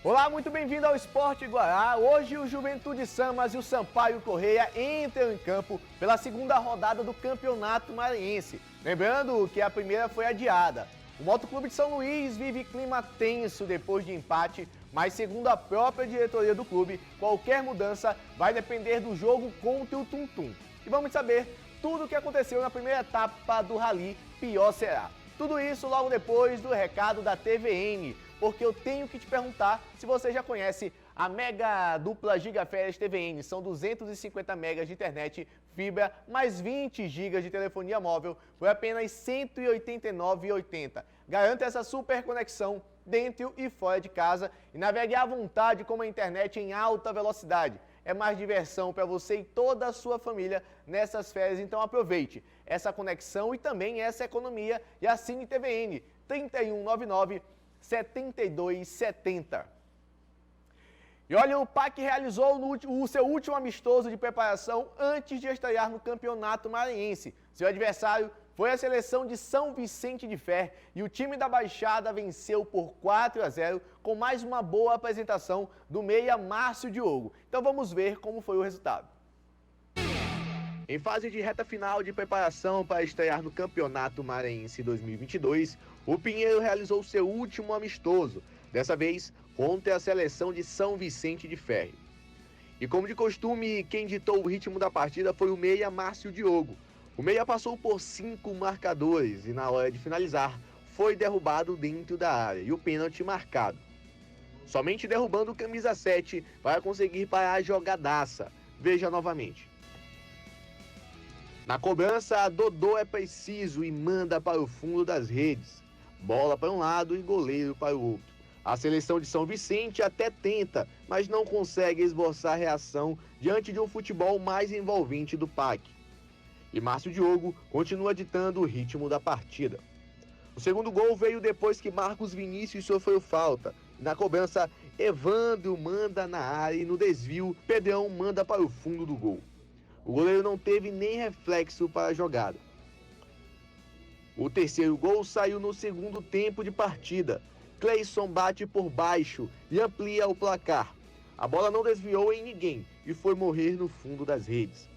Olá, muito bem-vindo ao Esporte Guará. Hoje o Juventude Samas e o Sampaio Correia entram em campo pela segunda rodada do Campeonato Maranhense. Lembrando que a primeira foi adiada. O Motoclube de São Luís vive clima tenso depois de empate, mas segundo a própria diretoria do clube, qualquer mudança vai depender do jogo contra o Tum Tum. E vamos saber tudo o que aconteceu na primeira etapa do Rally Pior Será. Tudo isso logo depois do recado da TVN, porque eu tenho que te perguntar se você já conhece a mega dupla Gigaférias TVN. São 250 megas de internet, fibra, mais 20 gigas de telefonia móvel por apenas R$ 189,80. Garanta essa super conexão dentro e fora de casa e navegue à vontade com a internet em alta velocidade. É mais diversão para você e toda a sua família nessas férias, então aproveite essa conexão e também essa economia e assine TVN 3199 7270. E olha, o PAC realizou o seu último amistoso de preparação antes de estrear no Campeonato Maranhense. Seu adversário foi a seleção de São Vicente de Fer e o time da Baixada venceu por 4-0 com mais uma boa apresentação do meia Márcio Diogo. Então vamos ver como foi o resultado. Em fase de reta final de preparação para estrear no Campeonato Maranhense 2022, o Pinheiro realizou seu último amistoso, dessa vez contra a seleção de São Vicente de Ferro. E como de costume, quem ditou o ritmo da partida foi o meia Márcio Diogo. O meia passou por 5 marcadores e na hora de finalizar foi derrubado dentro da área e o pênalti marcado. Somente derrubando o camisa 7 vai conseguir parar a jogadaça. Veja novamente. Na cobrança, Dodô é preciso e manda para o fundo das redes. Bola para um lado e goleiro para o outro. A seleção de São Vicente até tenta, mas não consegue esboçar reação diante de um futebol mais envolvente do PAC. E Márcio Diogo continua ditando o ritmo da partida. O segundo gol veio depois que Marcos Vinícius sofreu falta. Na cobrança, Evandro manda na área e no desvio, Pedrão manda para o fundo do gol. O goleiro não teve nem reflexo para a jogada. O terceiro gol saiu no segundo tempo de partida. Cleison bate por baixo e amplia o placar. A bola não desviou em ninguém e foi morrer no fundo das redes.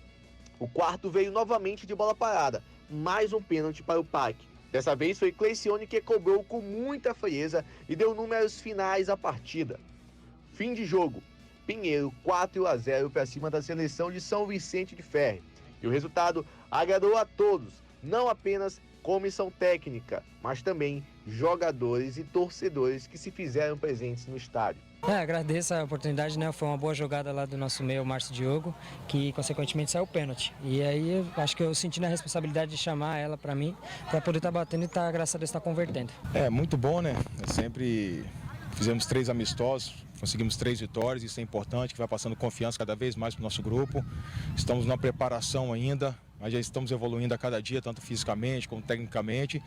O quarto veio novamente de bola parada, mais um pênalti para o PAC. Dessa vez foi Cleicione que cobrou com muita frieza e deu números finais à partida. Fim de jogo. Pinheiro 4-0 para cima da seleção de São Vicente de Ferro. E o resultado agradou a todos, não apenas comissão técnica, mas também jogadores e torcedores que se fizeram presentes no estádio. Agradeço a oportunidade, né? Foi uma boa jogada lá do nosso meio, Márcio Diogo, que consequentemente saiu o pênalti. E aí eu acho que eu senti a responsabilidade de chamar ela para mim, para poder estar batendo e graças a Deus, estar convertendo. É muito bom, né? Sempre fizemos 3 amistosos, conseguimos 3 vitórias, isso é importante, que vai passando confiança cada vez mais para o nosso grupo. Estamos na preparação ainda, mas já estamos evoluindo a cada dia, tanto fisicamente como tecnicamente.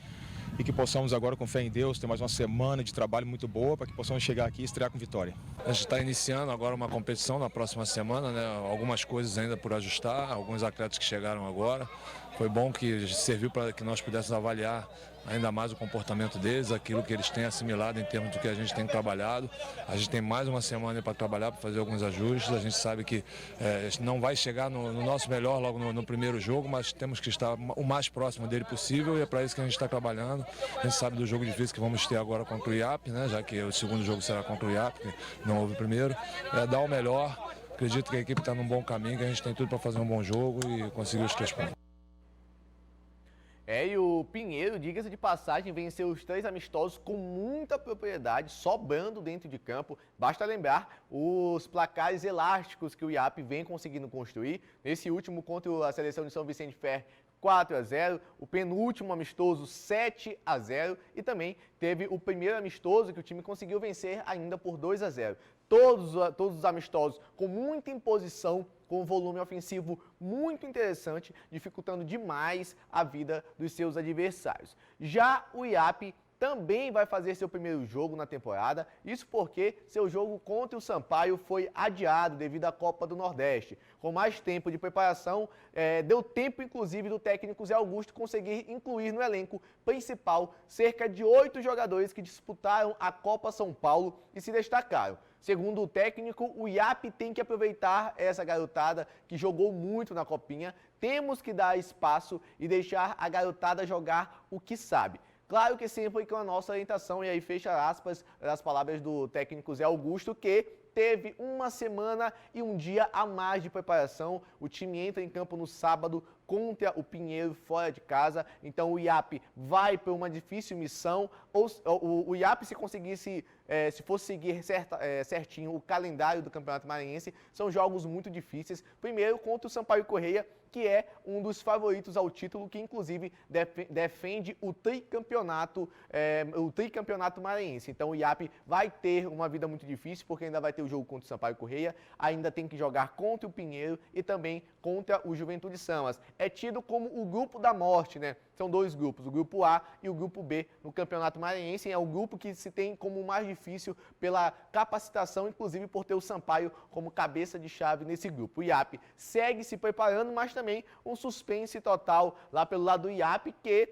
E que possamos agora, com fé em Deus, ter mais uma semana de trabalho muito boa para que possamos chegar aqui e estrear com vitória. A gente está iniciando agora uma competição na próxima semana, né? Algumas coisas ainda por ajustar, alguns atletas que chegaram agora. Foi bom que serviu para que nós pudéssemos avaliar ainda mais o comportamento deles, aquilo que eles têm assimilado em termos do que a gente tem trabalhado. A gente tem mais uma semana para trabalhar, para fazer alguns ajustes. A gente sabe que não vai chegar no nosso melhor logo no primeiro jogo, mas temos que estar o mais próximo dele possível e é para isso que a gente está trabalhando. A gente sabe do jogo difícil que vamos ter agora contra o IAP, né? Já que o segundo jogo será contra o IAP, que não houve o primeiro. Dar o melhor. Acredito que a equipe está num bom caminho, que a gente tem tudo para fazer um bom jogo e conseguir os 3 pontos. E o Pinheiro, diga-se de passagem, venceu os 3 amistosos com muita propriedade, sobrando dentro de campo. Basta lembrar os placares elásticos que o IAP vem conseguindo construir. Nesse último contra a seleção de São Vicente de Fer, 4-0, o penúltimo amistoso 7-0 e também teve o primeiro amistoso que o time conseguiu vencer ainda por 2-0. Todos os amistosos com muita imposição, com um volume ofensivo muito interessante, dificultando demais a vida dos seus adversários. Já o IAP também vai fazer seu primeiro jogo na temporada, isso porque seu jogo contra o Sampaio foi adiado devido à Copa do Nordeste. Com mais tempo de preparação, deu tempo inclusive do técnico Zé Augusto conseguir incluir no elenco principal cerca de 8 jogadores que disputaram a Copa São Paulo e se destacaram. Segundo o técnico, o IAP tem que aproveitar essa garotada que jogou muito na Copinha. Temos que dar espaço e deixar a garotada jogar o que sabe. Claro que sempre com a nossa orientação, e aí fecha aspas das palavras do técnico Zé Augusto, que teve uma semana e um dia a mais de preparação. O time entra em campo no sábado contra o Pinheiro fora de casa. Então o IAP vai para uma difícil missão. O IAP, se conseguisse, se fosse seguir certinho o calendário do Campeonato Maranhense, são jogos muito difíceis. Primeiro contra o Sampaio Corrêa, que é um dos favoritos ao título, que inclusive defende o tricampeonato maranhense. Então o IAP vai ter uma vida muito difícil, porque ainda vai ter o jogo contra o Sampaio Corrêa, ainda tem que jogar contra o Pinheiro e também contra o Juventude Samas. É tido como o grupo da morte, né? São dois grupos, o grupo A e o grupo B no Campeonato Maranhense. É o grupo que se tem como o mais difícil pela capacitação, inclusive por ter o Sampaio como cabeça de chave nesse grupo. O IAP segue se preparando, mas também um suspense total lá pelo lado do IAP, que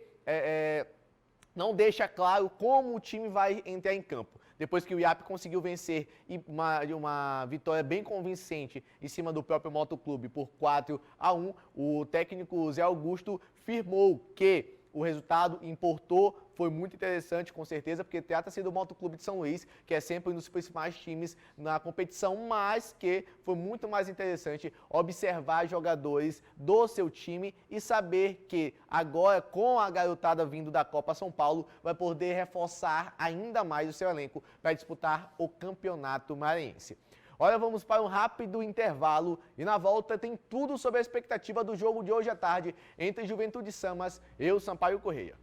não deixa claro como o time vai entrar em campo. Depois que o IAP conseguiu vencer uma vitória bem convincente em cima do próprio Motoclube por 4-1, o técnico Zé Augusto firmou que o resultado importou, foi muito interessante, com certeza, porque trata-se do Motoclube de São Luís, que é sempre um dos principais times na competição, mas que foi muito mais interessante observar jogadores do seu time e saber que agora, com a garotada vindo da Copa São Paulo, vai poder reforçar ainda mais o seu elenco para disputar o Campeonato Maranhense. Olha, vamos para um rápido intervalo e na volta tem tudo sobre a expectativa do jogo de hoje à tarde entre Juventude Samas e o Sampaio Corrêa.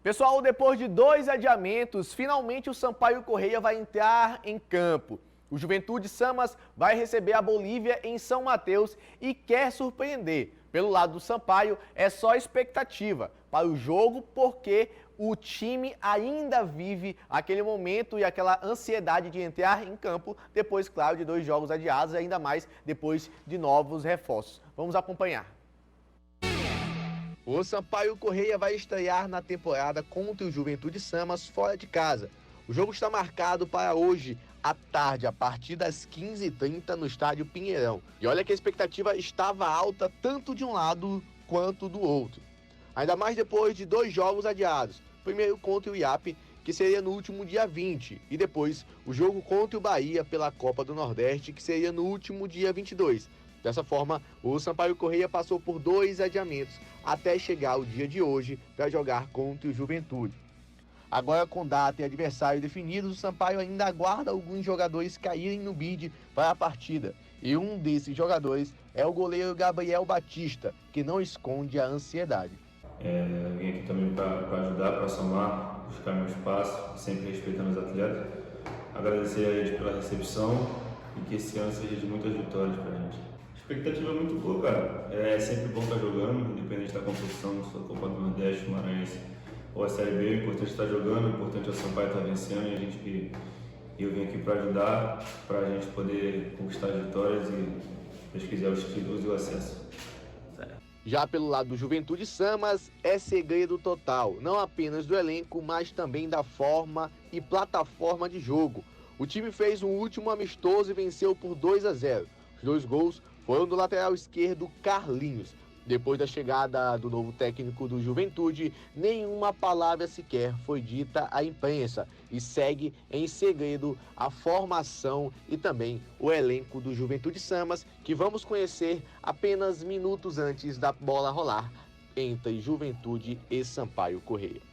Pessoal, depois de 2 adiamentos, finalmente o Sampaio Corrêa vai entrar em campo. O Juventude Samas vai receber a Bolívia em São Mateus e quer surpreender. Pelo lado do Sampaio, é só expectativa para o jogo, porque o time ainda vive aquele momento e aquela ansiedade de entrar em campo depois, claro, de 2 jogos adiados, e ainda mais depois de novos reforços. Vamos acompanhar. O Sampaio Corrêa vai estrear na temporada contra o Juventude Samas fora de casa. O jogo está marcado para hoje à tarde, a partir das 15h30 no estádio Pinheirão. E olha que a expectativa estava alta tanto de um lado quanto do outro. Ainda mais depois de 2 jogos adiados. Primeiro contra o IAP, que seria no último dia 20, e depois o jogo contra o Bahia pela Copa do Nordeste, que seria no último dia 22. Dessa forma, o Sampaio Corrêa passou por 2 adiamentos até chegar o dia de hoje para jogar contra o Juventude. Agora, com data e adversário definidos, o Sampaio ainda aguarda alguns jogadores caírem no bid para a partida. E um desses jogadores é o goleiro Gabriel Batista, que não esconde a ansiedade. Vim aqui também para ajudar, para somar, buscar meu espaço, sempre respeitando os atletas. Agradecer a eles pela recepção e que esse ano seja de muitas vitórias para a gente. A expectativa é muito boa, cara. É sempre bom estar jogando, independente da competição, se for a Copa do Nordeste, Maranhense ou a Série B. O importante é estar jogando, o importante é o Sampaio estar vencendo, e eu vim aqui para ajudar, para a gente poder conquistar as vitórias e, se Deus quiser, os títulos e o acesso. Já pelo lado do Juventude Samas, é segredo total, não apenas do elenco, mas também da forma e plataforma de jogo. O time fez um último amistoso e venceu por 2-0. Os 2 gols foram do lateral esquerdo Carlinhos. Depois da chegada do novo técnico do Juventude, nenhuma palavra sequer foi dita à imprensa e segue em segredo a formação e também o elenco do Juventude Samas, que vamos conhecer apenas minutos antes da bola rolar entre Juventude e Sampaio Corrêa.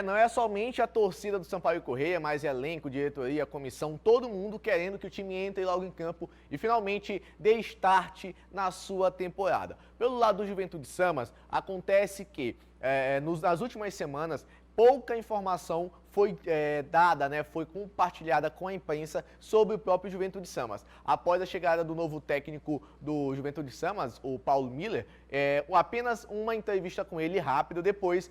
Não é somente a torcida do Sampaio Corrêa, mas elenco, diretoria, comissão, todo mundo querendo que o time entre logo em campo e finalmente dê start na sua temporada. Pelo lado do Juventude Samas, acontece que nas últimas semanas pouca informação foi dada, foi compartilhada com a imprensa sobre o próprio Juventude Samas. Após a chegada do novo técnico do Juventude Samas, o Paulo Miller, apenas uma entrevista com ele rápido, depois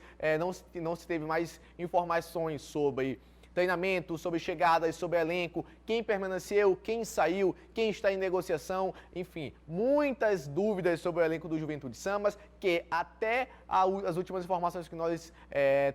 não se teve mais informações sobre treinamento, sobre chegadas, sobre elenco, quem permaneceu, quem saiu, quem está em negociação, enfim, muitas dúvidas sobre o elenco do Juventude Samas, que até as últimas informações que nós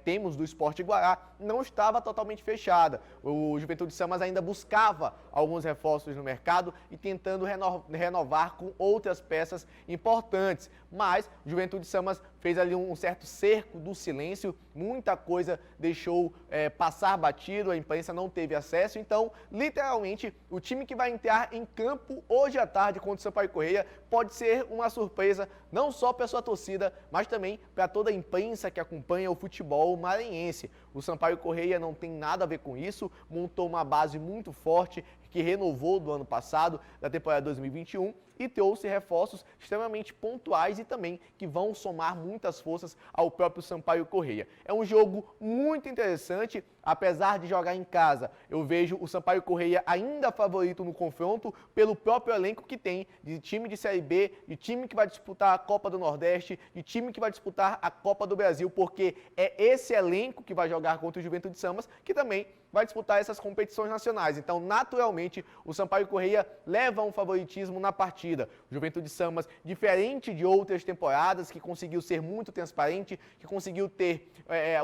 temos do Sport Guará não estava totalmente fechada. O Juventude Samas ainda buscava alguns reforços no mercado e tentando renovar com outras peças importantes, mas o Juventude Samas fez ali um certo cerco do silêncio, muita coisa deixou passar batido, a imprensa não teve acesso, então, literalmente, o time que vai entrar em campo hoje à tarde contra o Sampaio Corrêa pode ser uma surpresa, não só para a sua torcida, mas também para toda a imprensa que acompanha o futebol maranhense. O Sampaio Corrêa não tem nada a ver com isso, montou uma base muito forte, que renovou do ano passado, da temporada 2021, e trouxe reforços extremamente pontuais e também que vão somar muitas forças ao próprio Sampaio Corrêa. É um jogo muito interessante, apesar de jogar em casa. Eu vejo o Sampaio Corrêa ainda favorito no confronto pelo próprio elenco que tem, de time de Série B, de time que vai disputar a Copa do Nordeste, de time que vai disputar a Copa do Brasil, porque é esse elenco que vai jogar contra o Juventude Samas, que também vai disputar essas competições nacionais. Então, naturalmente, o Sampaio Corrêa leva um favoritismo na partida. O Juventude Samas, diferente de outras temporadas, que conseguiu ser muito transparente, que conseguiu ter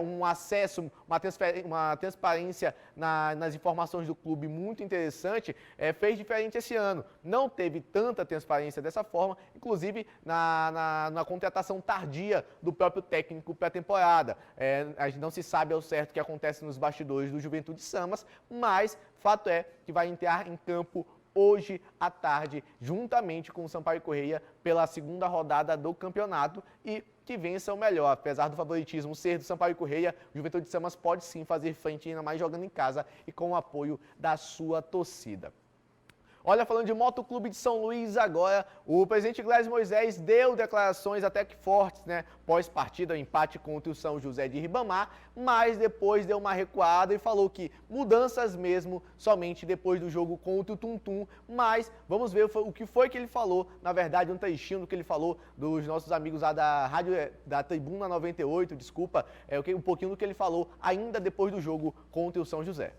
um acesso, uma transparência nas informações do clube muito interessante, fez diferente esse ano. Não teve tanta transparência dessa forma, inclusive na contratação tardia do próprio técnico para a temporada. A gente não se sabe ao certo o que acontece nos bastidores do Juventude Samas, mas fato é que vai entrar em campo hoje à tarde, juntamente com o Sampaio Corrêa, pela segunda rodada do campeonato e que vença o melhor. Apesar do favoritismo ser do Sampaio Corrêa, o Juventude Samas pode sim fazer frente, ainda mais jogando em casa e com o apoio da sua torcida. Olha, falando de Motoclube de São Luís agora, o presidente Glésio Moisés deu declarações até que fortes, né? Pós-partida, o empate contra o São José de Ribamar, mas depois deu uma recuada e falou que mudanças mesmo somente depois do jogo contra o Tuntum. Mas vamos ver o que foi que ele falou, na verdade, um trechinho do que ele falou dos nossos amigos lá da rádio, da Tribuna 98, desculpa, um pouquinho do que ele falou ainda depois do jogo contra o São José.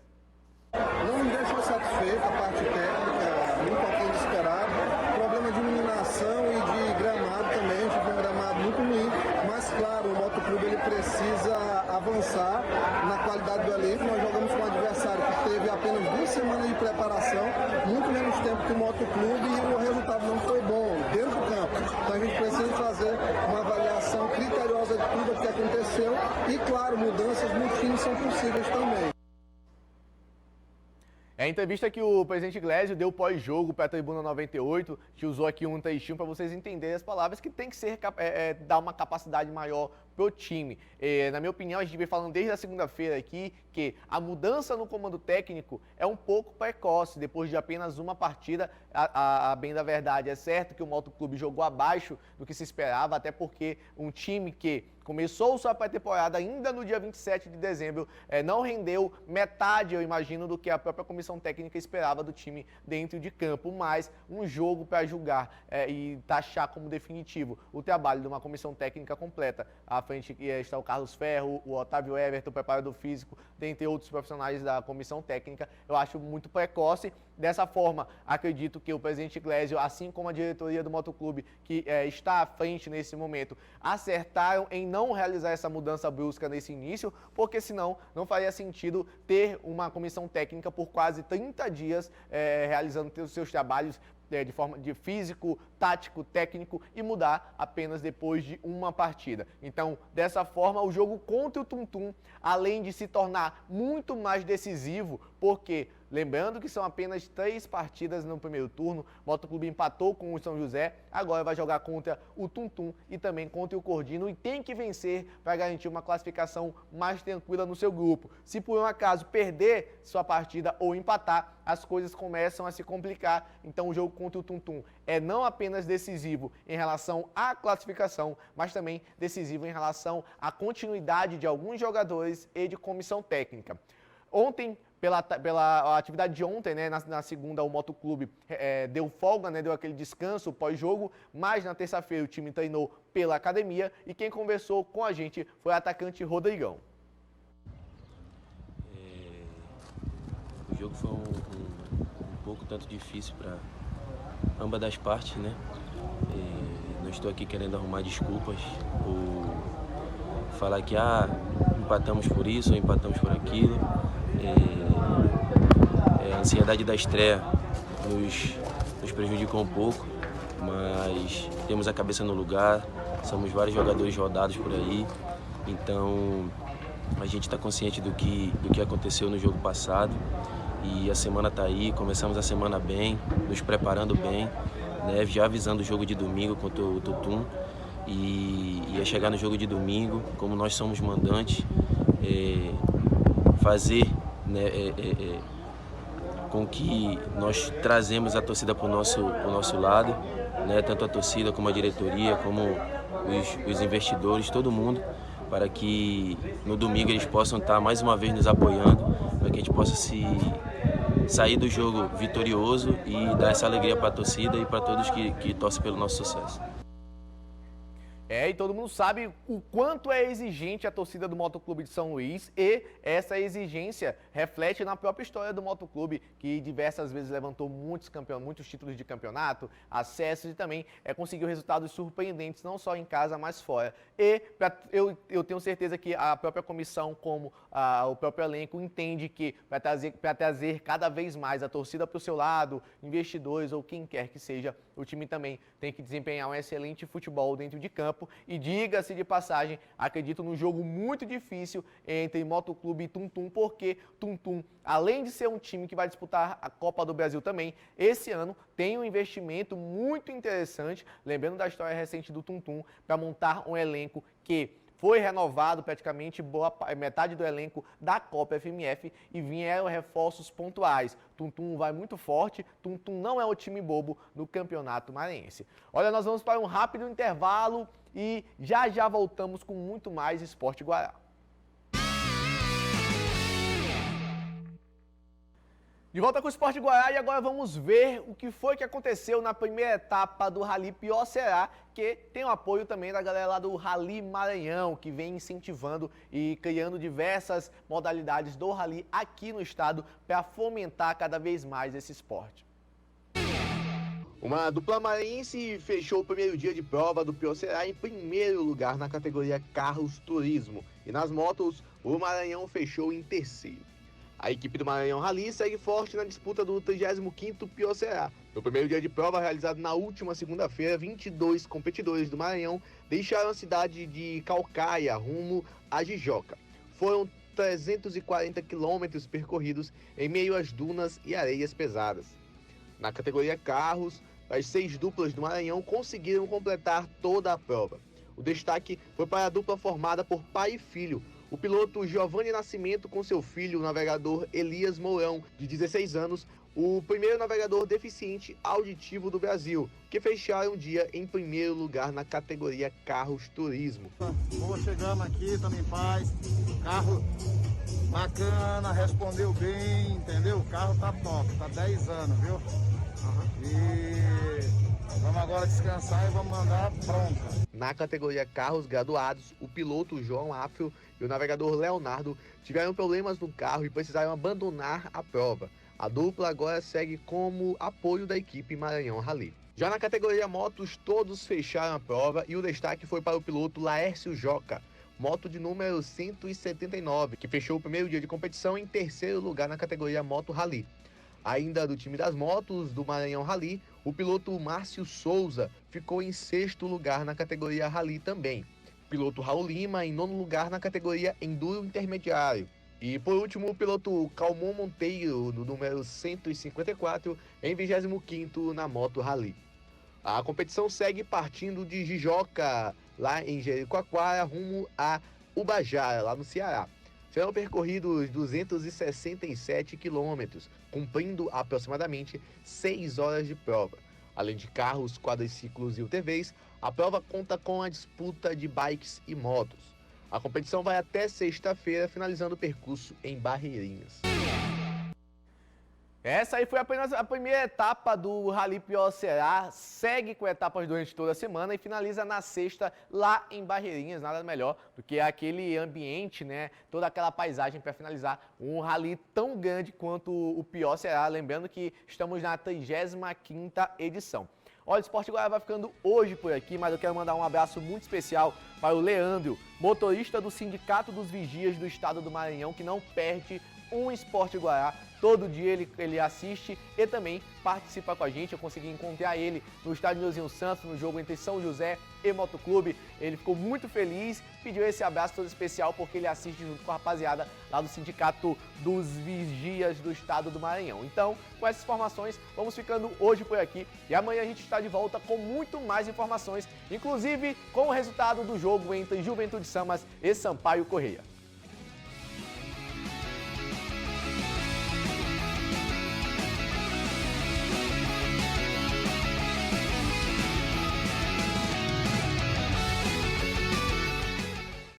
Não me deixou satisfeito a parte técnica, muito aquém do esperado. Problema de iluminação e de gramado também, a gente viu um gramado muito ruim. Mas claro, o Motoclube ele precisa avançar na qualidade do elenco. Nós jogamos com um adversário que teve apenas 2 semanas de preparação, muito menos tempo que o Motoclube, e o resultado não foi bom dentro do campo. Então a gente precisa fazer uma avaliação criteriosa de tudo o que aconteceu e claro, mudanças no time são possíveis também. É a entrevista que o presidente Glésio deu pós-jogo para a Tribuna 98, que usou aqui um trechinho para vocês entenderem as palavras, que tem que ser dar uma capacidade maior pro time. Na minha opinião, a gente vem falando desde a segunda-feira aqui que a mudança no comando técnico é um pouco precoce, depois de apenas uma partida. A bem da verdade, é certo que o Motoclube jogou abaixo do que se esperava, até porque um time que começou sua pré-temporada ainda no dia 27 de dezembro, não rendeu metade, eu imagino, do que a própria comissão técnica esperava do time dentro de campo, mas um jogo para julgar e taxar como definitivo o trabalho de uma comissão técnica completa. À frente está o Carlos Ferro, o Otávio Everton, preparador físico, dentre outros profissionais da comissão técnica. Eu acho muito precoce. Dessa forma, acredito que o presidente Glésio, assim como a diretoria do Motoclube, que está à frente nesse momento, acertaram em não realizar essa mudança brusca nesse início, porque senão não faria sentido ter uma comissão técnica por quase 30 dias realizando os seus trabalhos de forma de físico, tático, técnico e mudar apenas depois de uma partida. Então, dessa forma, o jogo contra o Tuntum, além de se tornar muito mais decisivo, porque lembrando que são apenas 3 partidas no primeiro turno, o Motoclube empatou com o São José, agora vai jogar contra o Tuntum e também contra o Cordino e tem que vencer para garantir uma classificação mais tranquila no seu grupo. Se por um acaso perder sua partida ou empatar, as coisas começam a se complicar. Então o jogo contra o Tuntum é não apenas decisivo em relação à classificação, mas também decisivo em relação à continuidade de alguns jogadores e de comissão técnica. Ontem, pela atividade de ontem, né, na segunda, o Motoclube deu folga, né, deu aquele descanso pós-jogo, mas na terça-feira o time treinou pela academia e quem conversou com a gente foi o atacante Rodrigão. jogo foi um pouco tanto difícil para ambas das partes, né? Não estou aqui querendo arrumar desculpas ou falar que empatamos por isso ou empatamos por aquilo. A ansiedade da estreia nos prejudicou um pouco, mas temos a cabeça no lugar, somos vários jogadores rodados por aí, então a gente está consciente do que aconteceu no jogo passado e a semana está aí, começamos a semana bem, nos preparando bem, né, já avisando o jogo de domingo contra o Tutum e ia chegar no jogo de domingo, como nós somos mandantes, fazer, né, com que nós trazemos a torcida para o nosso lado, né, tanto a torcida como a diretoria, como os investidores, todo mundo, para que no domingo eles possam estar mais uma vez nos apoiando, para que a gente possa sair do jogo vitorioso e dar essa alegria para a torcida e para todos que torcem pelo nosso sucesso. E todo mundo sabe o quanto é exigente a torcida do Motoclube de São Luís e essa exigência reflete na própria história do Motoclube, que diversas vezes levantou muitos títulos de campeonato, acessos e também conseguiu resultados surpreendentes, não só em casa, mas fora. E eu tenho certeza que a própria comissão, como o próprio elenco, entende que para trazer cada vez mais a torcida para o seu lado, investidores ou quem quer que seja, o time também tem que desempenhar um excelente futebol dentro de campo. E diga-se de passagem, acredito num jogo muito difícil entre Motoclube e Tum-Tum, porque Tum-Tum, além de ser um time que vai disputar a Copa do Brasil também, esse ano tem um investimento muito interessante, lembrando da história recente do Tum-Tum, para montar um elenco que foi renovado praticamente metade do elenco da Copa FMF e vieram reforços pontuais. Tum-Tum vai muito forte, Tum-Tum não é um time bobo no Campeonato Maranhense. Olha, nós vamos para um rápido intervalo e já voltamos com muito mais Esporte Guará. De volta com o Esporte Guará e agora vamos ver o que foi que aconteceu na primeira etapa do Rally Pior Será, que tem o apoio também da galera lá do Rally Maranhão, que vem incentivando e criando diversas modalidades do Rally aqui no estado para fomentar cada vez mais esse esporte. Uma dupla maranhense fechou o primeiro dia de prova do Pior Será em primeiro lugar na categoria Carros Turismo e nas motos o Maranhão fechou em terceiro. A equipe do Maranhão Rally segue forte na disputa do 35º Pior Será. No primeiro dia de prova, realizado na última segunda-feira, 22 competidores do Maranhão deixaram a cidade de Calcaia rumo a Jijoca. Foram 340 quilômetros percorridos em meio às dunas e areias pesadas. Na categoria Carros, as 6 duplas do Maranhão conseguiram completar toda a prova. O destaque foi para a dupla formada por pai e filho, o piloto Giovanni Nascimento com seu filho, o navegador Elias Mourão, de 16 anos, o primeiro navegador deficiente auditivo do Brasil, que fecharam o dia em primeiro lugar na categoria Carros Turismo. Vou chegando aqui, também em paz, carro bacana, respondeu bem, entendeu? O carro tá top, tá 10 anos, viu? E vamos agora descansar e vamos mandar pronta. Na categoria Carros Graduados, o piloto João Afro e o navegador Leonardo tiveram problemas no carro e precisaram abandonar a prova. A dupla agora segue como apoio da equipe Maranhão Rally. Já na categoria motos, todos fecharam a prova e o destaque foi para o piloto Laércio Joca, moto de número 179, que fechou o primeiro dia de competição em terceiro lugar na categoria Moto Rally. Ainda do time das motos do Maranhão Rally, o piloto Márcio Souza ficou em sexto lugar na categoria Rally também. O piloto Raul Lima em nono lugar na categoria Enduro Intermediário. E por último, o piloto Calmon Monteiro, no número 154, em 25º na Moto Rally. A competição segue partindo de Jijoca, lá em Jericoacoara, rumo a Ubajara, lá no Ceará. Serão percorridos 267 quilômetros, cumprindo aproximadamente 6 horas de prova. Além de carros, quadriciclos e UTVs, a prova conta com a disputa de bikes e motos. A competição vai até sexta-feira, finalizando o percurso em Barreirinhas. Essa aí foi apenas a primeira etapa do Rally Pior-Ceará, segue com etapas durante toda a semana e finaliza na sexta lá em Barreirinhas, nada melhor do que aquele ambiente, né, toda aquela paisagem para finalizar um rally tão grande quanto o Pior-Ceará, lembrando que estamos na 35ª edição. Olha, o Esporte Guará vai ficando hoje por aqui, mas eu quero mandar um abraço muito especial para o Leandro, motorista do Sindicato dos Vigias do Estado do Maranhão, que não perde um Esporte Guará. Todo dia ele assiste e também participa com a gente. Eu consegui encontrar ele no estádio Neuzinho Santos, no jogo entre São José e Motoclube. Ele ficou muito feliz, pediu esse abraço todo especial porque ele assiste junto com a rapaziada lá do Sindicato dos Vigias do Estado do Maranhão. Então, com essas informações, vamos ficando hoje por aqui e amanhã a gente está de volta com muito mais informações, inclusive com o resultado do jogo entre Juventude Samas e Sampaio Correia.